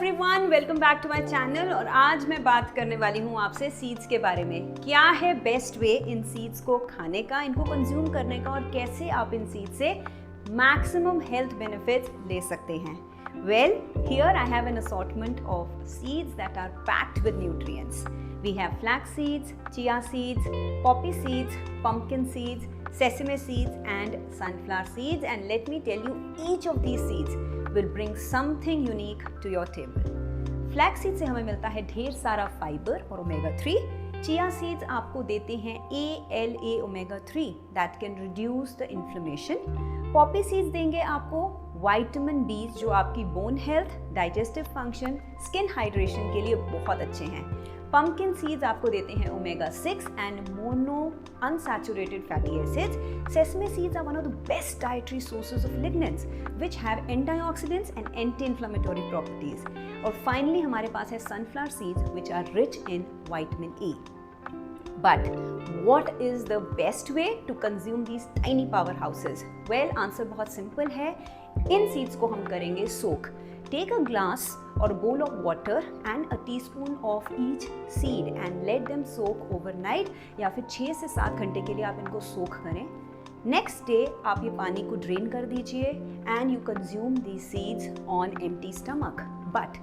Everyone, welcome back to my channel. और आज मैं बात करने वाली हूँ आपसे सीड्स के बारे में। क्या है बेस्ट वे इन सीड्स को खाने का, इनको कंज्यूम करने का, और कैसे आप इन सीड्स से मैक्सिमम हेल्थ बेनिफिट्स ले सकते हैं। Well, here I have an assortment of seeds that are packed with nutrients. We have flax seeds, chia seeds, poppy seeds, pumpkin seeds, sesame seeds and sunflower seeds, and let me tell you, each of these seeds will bring something unique to your table. Flax seed से हमें मिलता है ढेर सारा fibre और omega 3। Chia seeds आपको देते हैं ALA omega 3 that can reduce the inflammation. Poppy seeds देंगे आपको विटामिन बी जो आपकी bone health, digestive function, skin hydration के लिए बहुत अच्छे हैं। Pumpkin seeds आपको देते हैं omega 6 and mono unsaturated fatty acids. Sesame seeds are one of the best dietary sources of lignans, which have antioxidants and anti-inflammatory properties. और finally हमारे पास है sunflower seeds, which are rich in vitamin E. But what is the best way to consume these tiny powerhouses? Well, answer बहुत simple है। इन seeds को हम करेंगे soak. Take a glass or a bowl of water and a teaspoon of each seed and let them soak overnight, या फिर 6 से 7 घंटे के लिए आप इनको soak करें। Next day आप ये पानी को drain कर दीजिए and you consume these seeds on empty stomach. But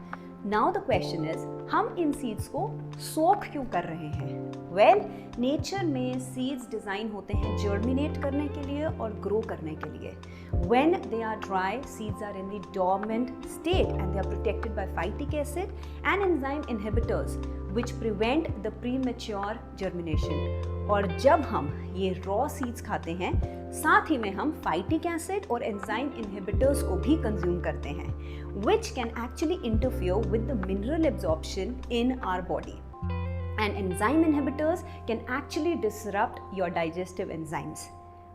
now the question is, हम इन seeds को soak क्यों कर रहे हैं? Well, nature में seeds design होते हैं germinate करने के लिए और grow करने के लिए। When they are dry, seeds are in the dormant state and they are protected by phytic acid and enzyme inhibitors which prevent the premature germination. और जब हम ये raw seeds खाते हैं, साथ ही में हम phytic acid और enzyme inhibitors को भी consume करते हैं, which can actually interfere with the mineral absorption in our body. And enzyme inhibitors can actually disrupt your digestive enzymes.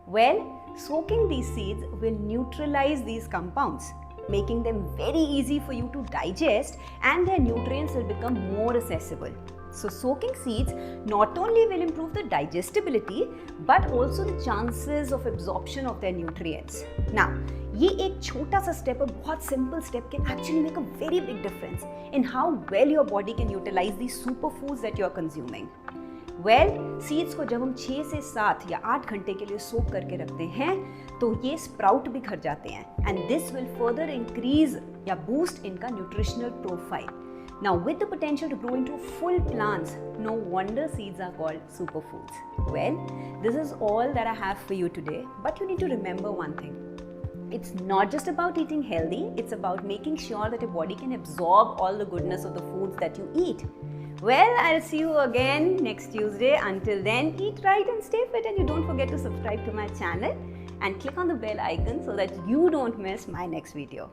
Well, soaking these seeds will neutralize these compounds, making them very easy for you to digest, and their nutrients will become more accessible. So soaking seeds not only will improve the digestibility but also the chances of absorption of their nutrients. Now, ये एक छोटा सा step और बहुत simple step can actually make a very big difference in how well your body can utilize these superfoods that you are consuming. Well, seeds को जब हम 6 से 7 या 8 घंटे के लिए सोक करके रखते हैं तो ये स्प्राउट भी घर जाते हैं, and this will further increase या boost इनका nutritional profile. Now, with the potential to grow into full plants, no wonder seeds are called superfoods. Well, this is all that I have for you today, but you need to remember one thing. It's not just about eating healthy, it's about making sure that your body can absorb all the goodness of the foods that you eat. Well, I'll see you again next Tuesday. Until then, eat right and stay fit, and you don't forget to subscribe to my channel and click on the bell icon so that you don't miss my next video.